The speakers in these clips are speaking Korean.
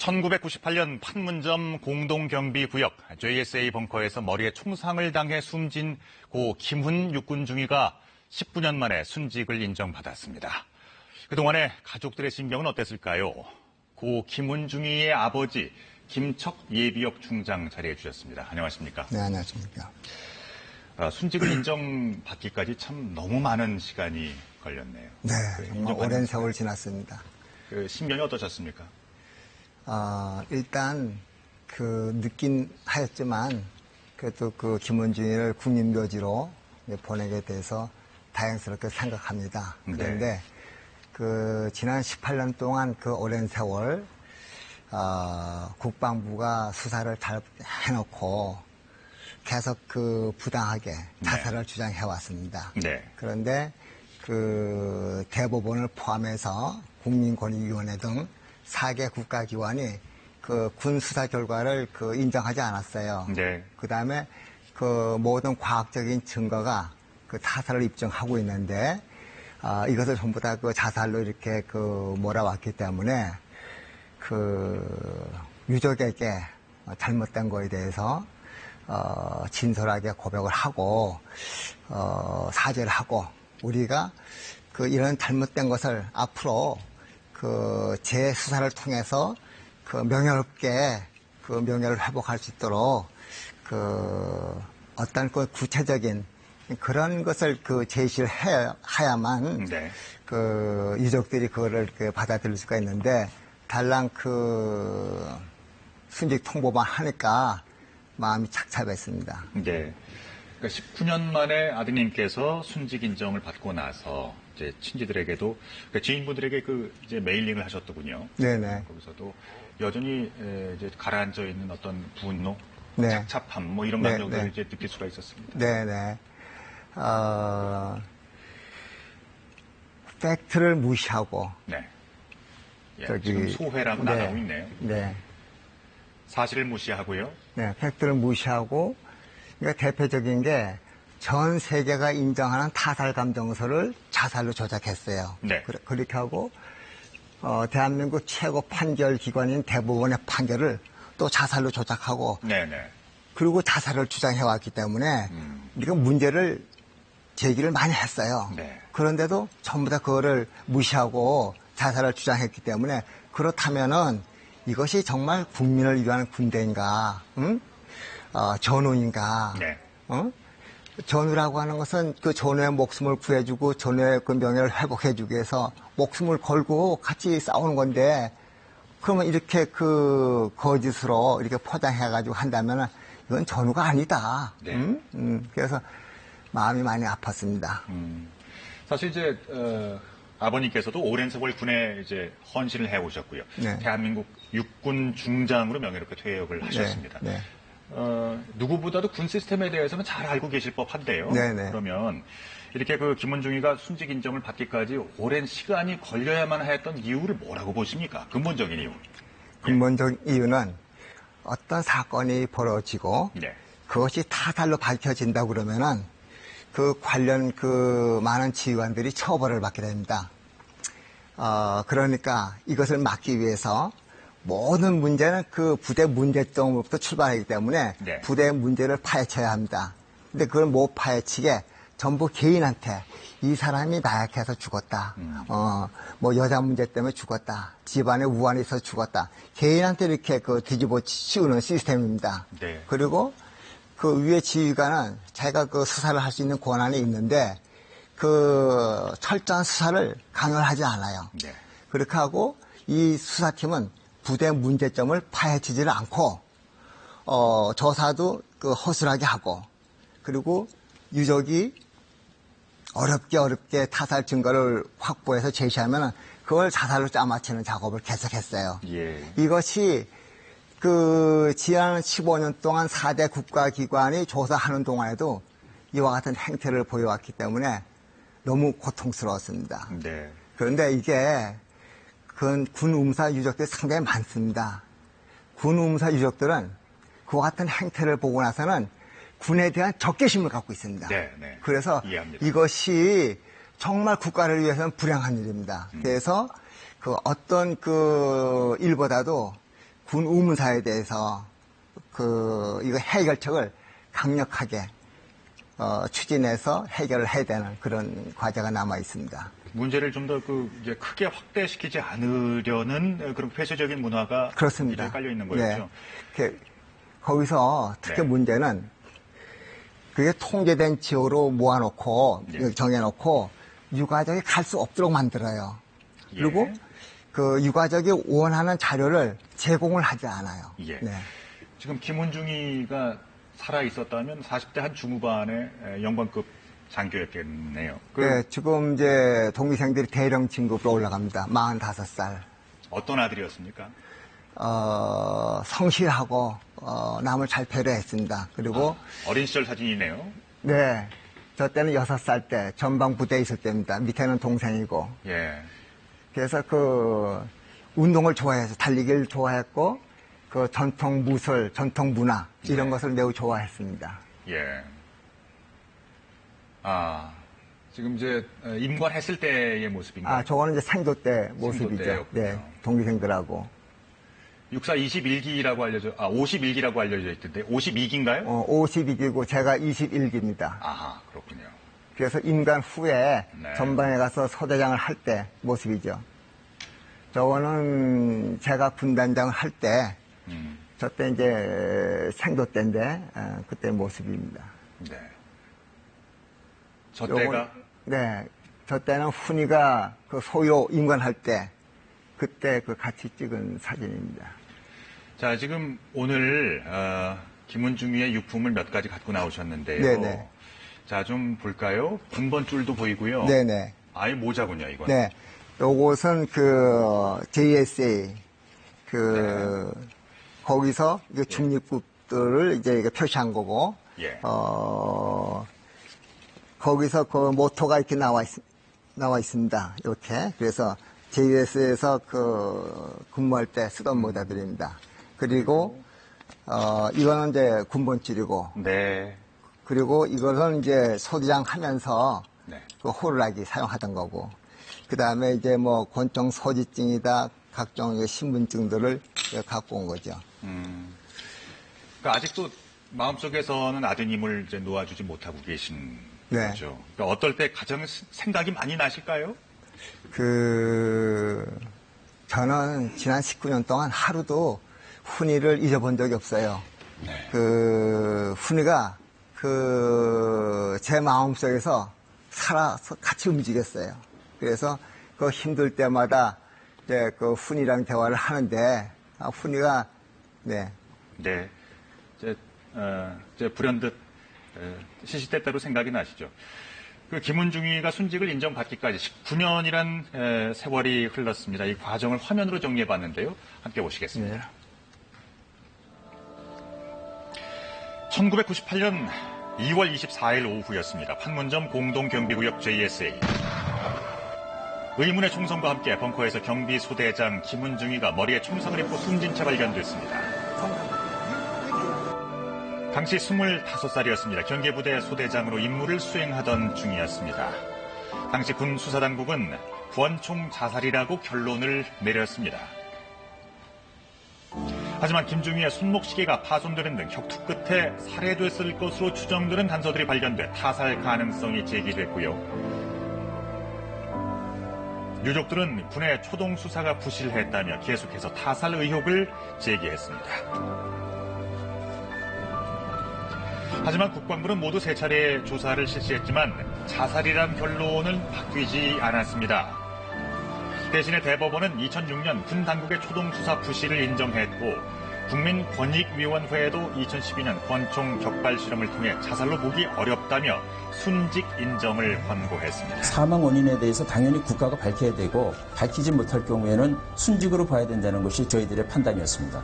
1998년 판문점 공동경비구역 JSA 벙커에서 머리에 총상을 당해 숨진 고 김훈 육군 중위가 19년 만에 순직을 인정받았습니다. 그동안의 가족들의 심경은 어땠을까요? 고 김훈 중위의 아버지 김척 예비역 중장 자리해 주셨습니다. 안녕하십니까? 네, 안녕하십니까. 순직을 인정받기까지 참 너무 많은 시간이 걸렸네요. 네, 정말 오랜 세월 지났습니다. 그 심경이 어떠셨습니까? 일단 늦긴 하였지만 그래도 그 김원중이를 국민묘지로 보내게 돼서 다행스럽게 생각합니다. 그런데 그 지난 18년 동안 그 오랜 세월 국방부가 수사를 잘 해놓고 계속 그 부당하게 자살을 주장해 왔습니다. 네. 그런데 그 대법원을 포함해서 국민권익위원회 등 4개 국가기관이 그 군 수사 결과를 인정하지 않았어요. 네. 그 다음에 그 모든 과학적인 증거가 그 타살을 입증하고 있는데, 이것을 전부 다 그 자살로 이렇게 몰아왔기 때문에 유족에게 잘못된 거에 대해서 진솔하게 고백을 하고, 사죄를 하고, 우리가 이런 잘못된 것을 앞으로 재수사를 통해서 명예롭게 명예를 회복할 수 있도록 어떤 구체적인 그런 것을 제시를 해야만 유족들이 그거를 받아들일 수가 있는데 달랑 순직 통보만 하니까 마음이 착잡했습니다. 네. 그러니까 19년 만에 아드님께서 순직 인정을 받고 나서 이제 친지들에게도 그러니까 지인분들에게 이제 메일링을 하셨더군요. 네네. 거기서도 여전히 이제 가라앉아 있는 어떤 분노, 네. 착잡함 뭐 이런 감정들을 이제 느낄 수가 있었습니다. 네네. 팩트를 무시하고. 네. 지금 소회라고 나가고 있네요. 네. 사실을 무시하고요. 네, 팩트를 무시하고. 그러니까 대표적인 게 전 세계가 인정하는 타살 감정서를 자살로 조작했어요. 네. 그렇게 하고 대한민국 최고 판결 기관인 대법원의 판결을 또 자살로 조작하고. 네네. 그리고 자살을 주장해왔기 때문에 우리가 문제를 제기를 많이 했어요. 네. 그런데도 전부 다 그거를 무시하고 자살을 주장했기 때문에 그렇다면은 이것이 정말 국민을 위한 군대인가, 응? 전우인가? 네. 전우라고 하는 것은 그 전우의 목숨을 구해주고 전우의 그 명예를 회복해주기 위해서 목숨을 걸고 같이 싸우는 건데 그러면 이렇게 거짓으로 이렇게 포장해가지고 한다면은 이건 전우가 아니다. 네. 그래서 마음이 많이 아팠습니다. 사실 이제 아버님께서도 오랜 세월 군에 이제 헌신을 해 오셨고요. 네. 대한민국 육군 중장으로 명예롭게 퇴역을 하셨습니다. 네. 누구보다도 군 시스템에 대해서는 잘 알고 계실 법한데요. 네네. 그러면 이렇게 김원중이가 순직 인정을 받기까지 오랜 시간이 걸려야만 했던 이유를 뭐라고 보십니까? 근본적인 이유. 근본적인 이유는 어떤 사건이 벌어지고 그것이 타살로 밝혀진다 그러면은 관련 많은 지휘관들이 처벌을 받게 됩니다. 그러니까 이것을 막기 위해서 모든 문제는 부대 문제점으로부터 출발하기 때문에 부대의 문제를 파헤쳐야 합니다. 근데 그걸 못 파헤치게 전부 개인한테 이 사람이 나약해서 죽었다. 뭐 여자 문제 때문에 죽었다. 집안에 우환이 있어서 죽었다. 개인한테 이렇게 뒤집어 씌우는 시스템입니다. 네. 그리고 위에 지휘관은 자기가 수사를 할 수 있는 권한이 있는데 철저한 수사를 강요하지 않아요. 네. 그렇게 하고 이 수사팀은 부대 문제점을 파헤치지를 않고 조사도 허술하게 하고 그리고 유족이 어렵게 타살 증거를 확보해서 제시하면 그걸 자살로 짜맞추는 작업을 계속했어요. 예. 이것이 지난 15년 동안 4대 국가기관이 조사하는 동안에도 이와 같은 행태를 보여왔기 때문에 너무 고통스러웠습니다. 네. 그런데 이게 군 음사 유족들이 상당히 많습니다. 군 음사 유족들은 그와 같은 행태를 보고 나서는 군에 대한 적개심을 갖고 있습니다. 네. 그래서 이해합니다. 이것이 정말 국가를 위해서는 불행한 일입니다. 그래서 어떤 일보다도 군 의문사에 대해서 이거 해결책을 강력하게 추진해서 해결을 해야 되는 그런 과제가 남아 있습니다. 문제를 좀 더 이제 크게 확대시키지 않으려는 그런 폐쇄적인 문화가 그렇습니다. 깔려 있는 거였죠. 네. 거기서 특히 네. 문제는 그게 통제된 지역으로 모아놓고 네. 정해놓고 유가족이 갈 수 없도록 만들어요. 예. 그리고 그 유가족이 원하는 자료를 제공을 하지 않아요. 예. 네. 지금 김훈중이가 살아 있었다면 40대 한 중후반의 영관급 장교였겠네요. 네, 지금 이제 동기생들이 대령 진급으로 올라갑니다. 45살. 어떤 아들이었습니까? 성실하고 남을 잘 배려했습니다. 그리고 어린 시절 사진이네요. 네, 저 때는 6살 때 전방 부대에 있을 때입니다. 밑에는 동생이고. 예. 그래서 운동을 좋아해서 달리기를 좋아했고 전통 무술, 전통 문화 이런 것을 매우 좋아했습니다. 예. 지금 이제 임관했을 때의 모습인가요? 저거는 이제 생도 때 모습이죠. 때였군요. 네, 동기생들하고. 육사 21기라고 51기라고 알려져 있던데 52기인가요? 52기고 제가 21기입니다. 아하, 그렇군요. 그래서 임관 후에 네. 전방에 가서 소대장을 할 때 모습이죠. 저거는 제가 군단장을 할 때, 저때 이제 생도 때인데, 그때 모습입니다. 네. 저 때가? 네. 저 때는 훈이가 소요 임관할 때, 그때 같이 찍은 사진입니다. 자, 지금 오늘, 김훈중위의 유품을 몇 가지 갖고 나오셨는데요. 네네. 자, 좀 볼까요? 군번줄도 보이고요. 네네. 아예 모자군요, 이건. 네. 요것은 JSA, 거기서 중립국들을 이제 표시한 거고, 예. 거기서 모토가 이렇게 나와 있습니다. 이렇게. 그래서 JS에서 근무할 때 쓰던 모자들입니다. 그리고, 이거는 이제 군번줄이고, 네. 그리고 이것은 이제 소대장 하면서 네. 호루라기 사용하던 거고, 그 다음에 이제 권총 소지증이다, 각종 신분증들을 갖고 온 거죠. 그러니까 아직도 마음속에서는 아드님을 이제 놓아주지 못하고 계신 네. 거죠. 그러니까 어떨 때 가장 생각이 많이 나실까요? 저는 지난 19년 동안 하루도 훈이를 잊어본 적이 없어요. 네. 훈이가 제 마음속에서 살아서 같이 움직였어요. 그래서 힘들 때마다 이제 훈이랑 대화를 하는데, 훈이가, 네. 네. 이제 불현듯, 시시때때로 생각이 나시죠. 김훈중위가 순직을 인정받기까지 19년이란 세월이 흘렀습니다. 이 과정을 화면으로 정리해 봤는데요. 함께 보시겠습니다. 네. 1998년 2월 24일 오후였습니다. 판문점 공동경비구역 JSA. 의문의 총성과 함께 벙커에서 경비소대장 김훈중위가 머리에 총상을 입고 숨진 채 발견됐습니다. 당시 25살이었습니다. 경계부대 소대장으로 임무를 수행하던 중이었습니다. 당시 군 수사당국은 권총 자살이라고 결론을 내렸습니다. 하지만 김중위의 손목시계가 파손되는 등 격투 끝에 살해됐을 것으로 추정되는 단서들이 발견돼 타살 가능성이 제기됐고요. 유족들은 군의 초동 수사가 부실했다며 계속해서 타살 의혹을 제기했습니다. 하지만 국방부는 모두 3차례 조사를 실시했지만 자살이란 결론은 바뀌지 않았습니다. 대신에 대법원은 2006년 군 당국의 초동 수사 부실을 인정했고 국민권익위원회에도 2012년 권총 격발 실험을 통해 자살로 보기 어렵다며 순직 인정을 권고했습니다. 사망 원인에 대해서 당연히 국가가 밝혀야 되고 밝히지 못할 경우에는 순직으로 봐야 된다는 것이 저희들의 판단이었습니다.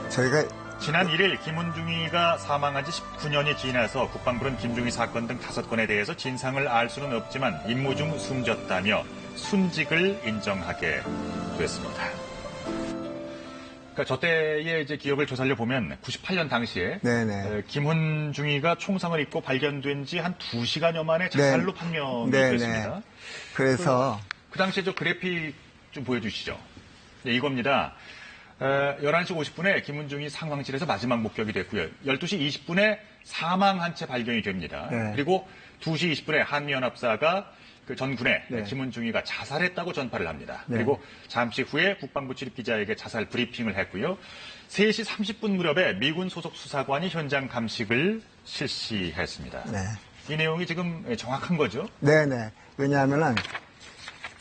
저희가 지난 1일 김훈중위가 사망한 지 19년이 지나서 국방부는 김중위 사건 등 5건에 대해서 진상을 알 수는 없지만 임무 중 숨졌다며 순직을 인정하게 됐습니다. 그러니까 저 때의 이제 기억을 조사를 보면 98년 당시에 네네. 김훈중위가 총상을 입고 발견된 지 한 2시간여 만에 자살로 판명이 됐습니다. 그래서 그 당시에 저 그래픽 좀 보여주시죠. 네, 이겁니다. 11시 50분에 김은중이 상황실에서 마지막 목격이 됐고요. 12시 20분에 사망한 채 발견이 됩니다. 네. 그리고 2시 20분에 한미연합사가 그 전군에 네. 김은중이가 자살했다고 전파를 합니다. 네. 그리고 잠시 후에 국방부 출입 기자에게 자살 브리핑을 했고요. 3시 30분 무렵에 미군 소속 수사관이 현장 감식을 실시했습니다. 네. 이 내용이 지금 정확한 거죠? 네네. 왜냐하면은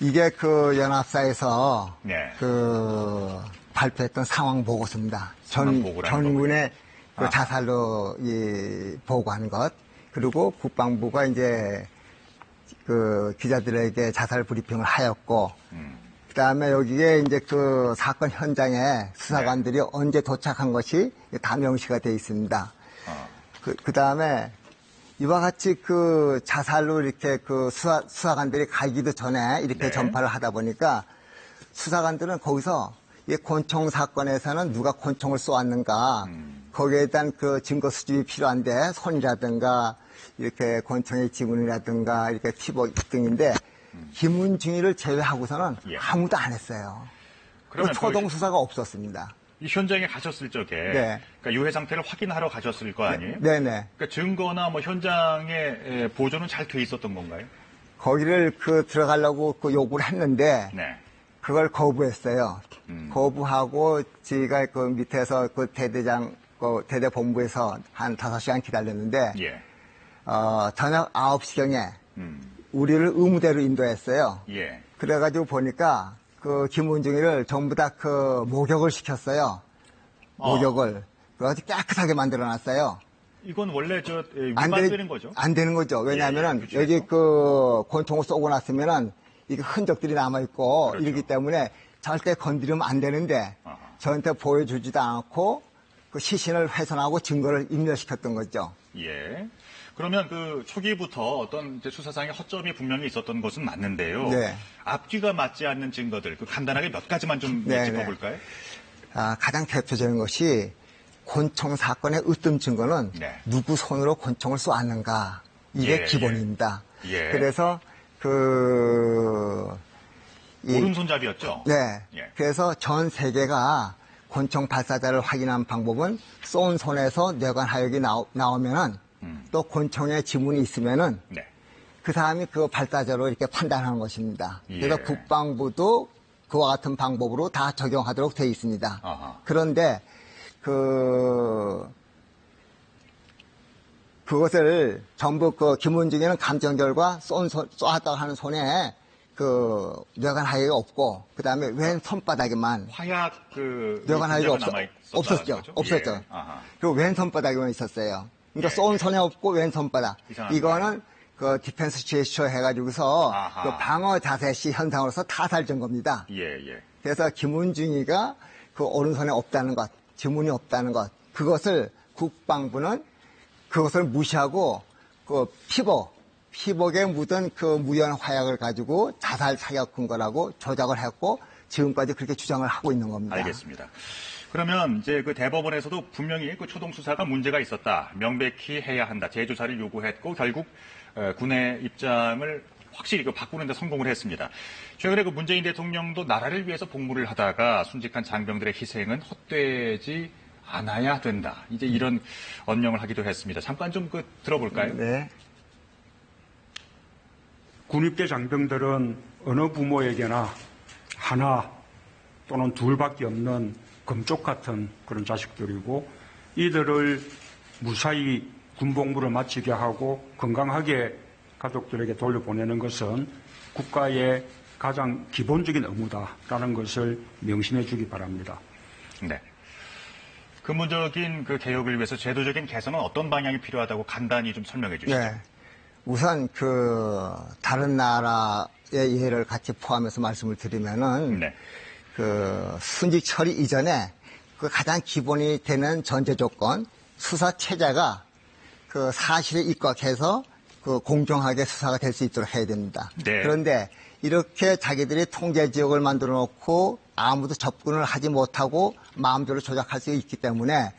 이게 그 연합사에서 네. 그 발표했던 상황 보고서입니다. 상황 보고라는 전군의 그 아. 자살로 이 보고한 것, 그리고 국방부가 이제 그 기자들에게 자살 브리핑을 하였고, 그다음에 여기에 이제 그 사건 현장에 수사관들이 언제 도착한 것이 다 명시가 돼 있습니다. 그다음에 이와 같이 그 자살로 이렇게 그 수사관들이 가기도 전에 이렇게 네. 전파를 하다 보니까 수사관들은 거기서 이 권총 사건에서는 누가 권총을 쏘았는가, 거기에 대한 그 증거 수집이 필요한데 손이라든가 이렇게 권총의 지문이라든가 이렇게 피복 등인데 김은중이를 제외하고서는 예. 아무도 안 했어요. 그러면 초동 수사가 없었습니다. 이 현장에 가셨을 적에 네. 그러니까 유해 상태를 확인하러 가셨을 거 아니에요? 네네. 그러니까 증거나 뭐 현장의 보존은 잘 돼 있었던 건가요? 거기를 그 들어가려고 그 요구를 했는데 네. 그걸 거부했어요. 거부하고 저희가 그 밑에서 그 대대장, 그 대대본부에서 한 5시간 기다렸는데, 예. 저녁 9시경에 음. 우리를 의무대로 인도했어요. 예. 그래가지고 보니까 그 김은중이를 전부 다 그 목욕을 시켰어요. 목욕을. 그래가지고 깨끗하게 만들어놨어요. 이건 원래 위반되는 거죠? 안 되는 거죠. 왜냐하면은 예, 그렇죠. 여기 그 권총을 쏘고 났으면은 이게 흔적들이 남아있고 그렇죠. 이러기 때문에 절대 건드리면 안 되는데 아하. 저한테 보여주지도 않고 그 시신을 훼손하고 증거를 인멸시켰던 거죠. 예. 그러면 그 초기부터 어떤 이제 수사상의 허점이 분명히 있었던 것은 맞는데요. 네. 앞뒤가 맞지 않는 증거들, 그 간단하게 몇 가지만 좀 네, 짚어볼까요? 가장 대표적인 것이 권총 사건의 으뜸 증거는 네. 누구 손으로 권총을 쏘았는가. 이게 예, 기본입니다. 예. 그래서 오른손잡이였죠? 네. 예. 그래서 전 세계가 권총 발사자를 확인한 방법은 쏜 손에서 뇌관 하역이 나오면은 또 권총의 지문이 있으면은 네. 그 사람이 그 발사자로 이렇게 판단하는 것입니다. 예. 그래서 국방부도 그와 같은 방법으로 다 적용하도록 되어 있습니다. 아하. 그런데 그것을 전부 그 김은중에는 감정결과 쏘았다고 하는 손에 그 뇌관 하역이 없고 그다음에 왼 손바닥에만 화약 뇌관 하역이 없었죠? 없었죠. 예. 아하. 그리고 왼 손바닥에만 있었어요. 그러니까 예, 쏜 손에 없고 왼 손바닥. 이상하네. 이거는 그 디펜스 제스처 해가지고서 아하. 그 방어 자세 시 현상으로서 타살된 겁니다. 예, 예. 그래서 김은중이가 그 오른손에 없다는 것, 지문이 없다는 것, 그것을 국방부는 그것을 무시하고 그 피복에 묻은 그 무연 화약을 가지고 자살 사격 근거라고 조작을 했고 지금까지 그렇게 주장을 하고 있는 겁니다. 알겠습니다. 그러면 이제 그 대법원에서도 분명히 그 초동 수사가 문제가 있었다, 명백히 해야 한다, 재조사를 요구했고 결국 군의 입장을 확실히 바꾸는 데 성공을 했습니다. 최근에 그 문재인 대통령도 나라를 위해서 복무를 하다가 순직한 장병들의 희생은 헛되지 않아야 된다. 이제 이런 언명을 하기도 했습니다. 잠깐 좀 들어볼까요? 네. 군입대 장병들은 어느 부모에게나 하나 또는 둘밖에 없는 금쪽 같은 그런 자식들이고 이들을 무사히 군복무를 마치게 하고 건강하게 가족들에게 돌려보내는 것은 국가의 가장 기본적인 의무다라는 것을 명심해 주기 바랍니다. 네. 근본적인 그 개혁을 위해서 제도적인 개선은 어떤 방향이 필요하다고 간단히 좀 설명해 주시죠. 네. 우선 다른 나라의 예를 같이 포함해서 말씀을 드리면은 네. 순직 처리 이전에 그 가장 기본이 되는 전제 조건 수사 체제가 사실에 입각해서 공정하게 수사가 될 수 있도록 해야 됩니다. 네. 그런데 이렇게 자기들이 통제 지역을 만들어 놓고 아무도 접근을 하지 못하고 마음대로 조작할 수 있기 때문에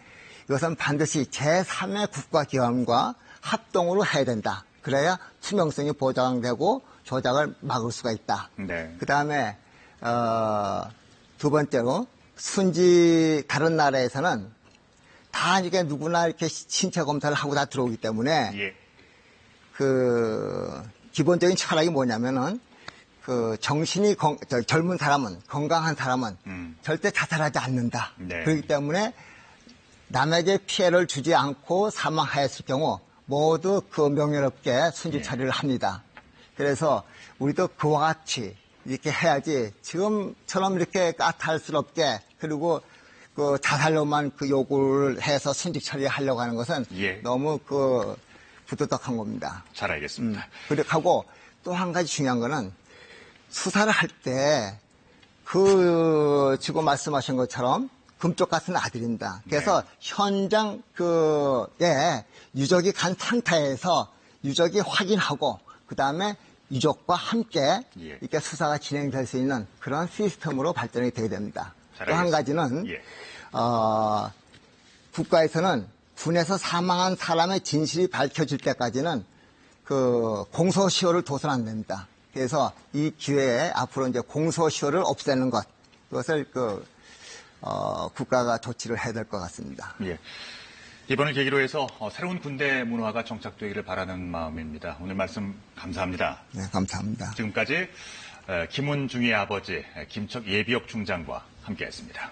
이것은 반드시 제3의 국가기관과 합동으로 해야 된다. 그래야 투명성이 보장되고 조작을 막을 수가 있다. 네. 그 다음에 두 번째로 순직 다른 나라에서는 다 이게 누구나 이렇게 신체 검사를 하고 다 들어오기 때문에 예. 그 기본적인 철학이 뭐냐면은 그 정신이 젊은 사람은 건강한 사람은 절대 자살하지 않는다. 네. 그렇기 때문에 남에게 피해를 주지 않고 사망하였을 경우 모두 그 명예롭게 순직 처리를 합니다. 그래서 우리도 그와 같이 이렇게 해야지 지금처럼 이렇게 까탈스럽게 그리고 그 자살로만 그 요구를 해서 순직 처리하려고 하는 것은 예. 너무 그 부도덕한 겁니다. 잘 알겠습니다. 그렇게 하고 또 한 가지 중요한 거는 수사를 할 때 그 지금 말씀하신 것처럼 금쪽 같은 아들입니다. 그래서 네. 현장 유족이 간 상태에서 유족이 확인하고 그 다음에 유족과 함께 예. 이렇게 수사가 진행될 수 있는 그런 시스템으로 발전이 되게 됩니다. 잘 또 한 알겠습니다. 가지는 예. 국가에서는 군에서 사망한 사람의 진실이 밝혀질 때까지는 그 공소시효를 둬서는 안 됩니다. 그래서 이 기회에 앞으로 이제 공소시효를 없애는 것, 그것을 국가가 조치를 해야 될 것 같습니다. 예. 이번을 계기로 해서 새로운 군대 문화가 정착되기를 바라는 마음입니다. 오늘 말씀 감사합니다. 네, 감사합니다. 지금까지 김훈중의 아버지 김척 예비역 중장과 함께했습니다.